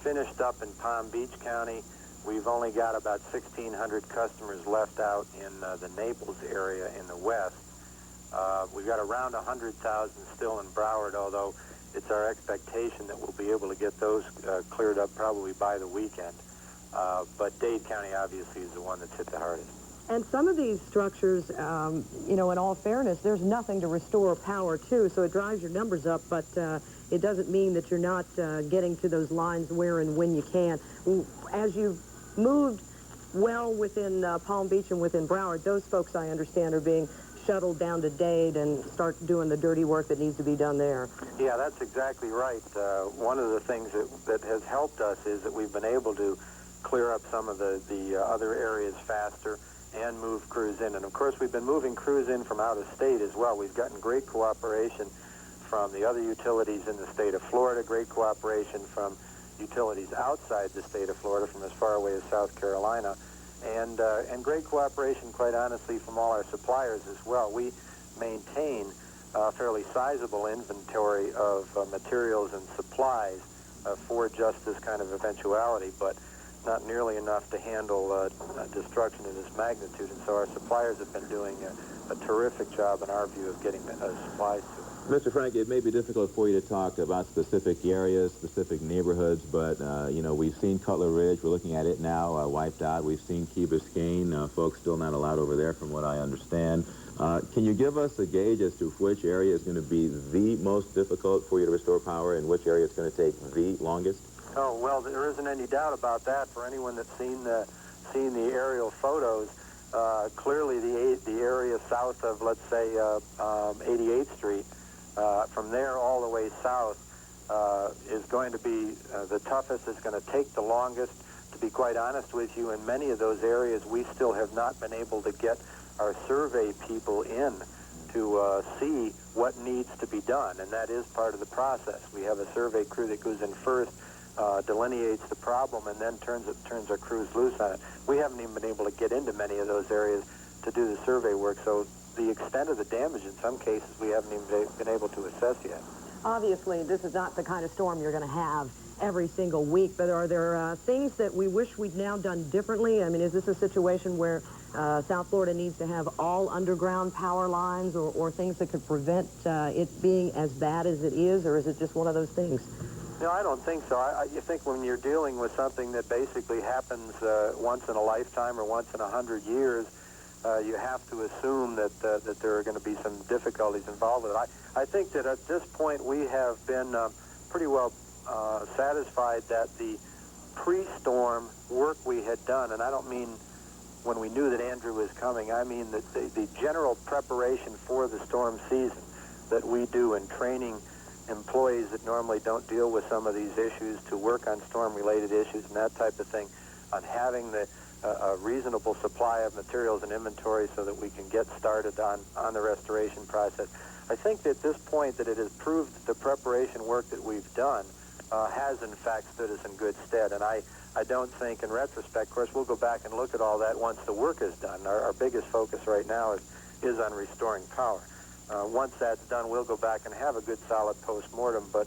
finished up in Palm Beach County. We've only got about 1,600 customers left out in the Naples area in the west. We've got around 100,000 still in Broward, although it's our expectation that we'll be able to get those cleared up probably by the weekend. But Dade County obviously is the one that's hit the hardest. And some of these structures, you know, in all fairness, there's nothing to restore power to, so it drives your numbers up, but it doesn't mean that you're not getting to those lines where and when you can. As you've moved well within Palm Beach and within Broward, those folks, I understand, are being shuttled down to Dade and start doing the dirty work that needs to be done there. Yeah, that's exactly right. One of the things that has helped us is that we've been able to clear up some of the other areas faster and move crews in. And of course, we've been moving crews in from out of state as well. We've gotten great cooperation from the other utilities in the state of Florida, great cooperation from utilities outside the state of Florida, from as far away as South Carolina, and great cooperation, quite honestly, from all our suppliers as well. We maintain a fairly sizable inventory of materials and supplies for just this kind of eventuality, but not nearly enough to handle destruction of this magnitude. And so our suppliers have been doing a terrific job, in our view, of getting supplies to it. Mr. Frank, it may be difficult for you to talk about specific areas, specific neighborhoods, but, you know, we've seen Cutler Ridge. We're looking at it now, wiped out. We've seen Key Biscayne. Folks still not allowed over there, from what I understand. Can you give us a gauge as to which area is going to be the most difficult for you to restore power and which area is going to take the longest? Oh, well, there isn't any doubt about that. For anyone that's seen the aerial photos, clearly the area south of, let's say, 88th Street, from there all the way south, is going to be the toughest. It's going to take the longest. To be quite honest with you, in many of those areas, we still have not been able to get our survey people in to see what needs to be done, and that is part of the process. We have a survey crew that goes in first, delineates the problem, and then turns our crews loose on it. We haven't even been able to get into many of those areas to do the survey work, so the extent of the damage in some cases we haven't even been able to assess yet. Obviously, this is not the kind of storm you're going to have every single week, but are there things that we wish we'd now done differently? I mean, is this a situation where South Florida needs to have all underground power lines or things that could prevent it being as bad as it is, or is it just one of those things? No, I don't think so. I think when you're dealing with something that basically happens once in a lifetime or once in 100 years, you have to assume that there are going to be some difficulties involved with it. I think that at this point we have been pretty well satisfied that the pre-storm work we had done, and I don't mean when we knew that Andrew was coming, I mean that the general preparation for the storm season that we do in training employees that normally don't deal with some of these issues to work on storm-related issues and that type of thing, on having a reasonable supply of materials and inventory so that we can get started on the restoration process. I think that at this point that it has proved that the preparation work that we've done has in fact stood us in good stead, and I don't think, in retrospect, of course, we'll go back and look at all that once the work is done. Our biggest focus right now is on restoring power. Once that's done, we'll go back and have a good solid post-mortem, but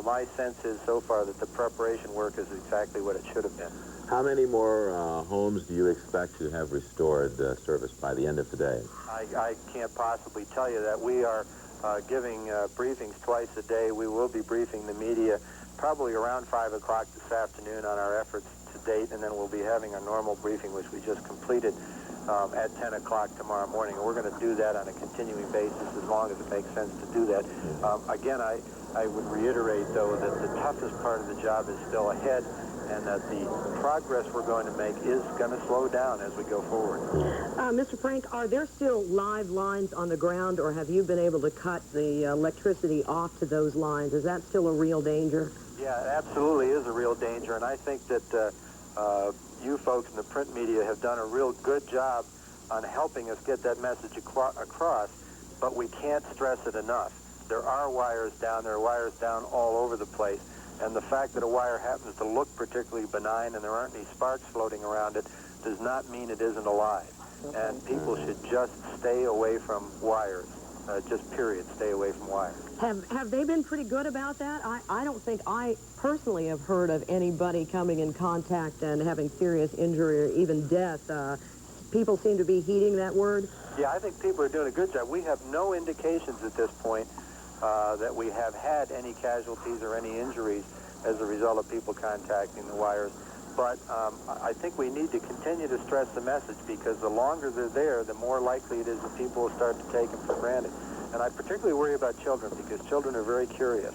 my sense is so far that the preparation work is exactly what it should have been. How many more homes do you expect to have restored service by the end of today? I can't possibly tell you that. We are giving briefings twice a day. We will be briefing the media probably around 5 o'clock this afternoon on our efforts to date, and then we'll be having our normal briefing, which we just completed, at 10 o'clock tomorrow morning. And we're going to do that on a continuing basis as long as it makes sense to do that. Again, I would reiterate, though, that the toughest part of the job is still ahead, and that the progress we're going to make is going to slow down as we go forward. Mr. Frank, are there still live lines on the ground, or have you been able to cut the electricity off to those lines? Is that still a real danger? Yeah, it absolutely is a real danger, and I think that you folks in the print media have done a real good job on helping us get that message across, but we can't stress it enough. There are wires down. There are wires down all over the place. And the fact that a wire happens to look particularly benign and there aren't any sparks floating around it does not mean it isn't alive. And people should just stay away from wires. just period, stay away from wires. Have they been pretty good about that? I don't think I personally have heard of anybody coming in contact and having serious injury or even death. People seem to be heeding that word. Yeah, I think people are doing a good job. We have no indications at this point that we have had any casualties or any injuries as a result of people contacting the wires. But I think we need to continue to stress the message, because the longer they're there, the more likely it is that people will start to take them for granted. And I particularly worry about children, because children are very curious.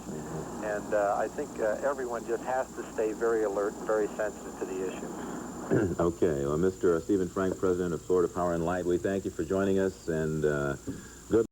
And I think everyone just has to stay very alert and very sensitive to the issue. Okay. Well, Mr. Stephen Frank, President of Florida Power and Light, we thank you for joining us, and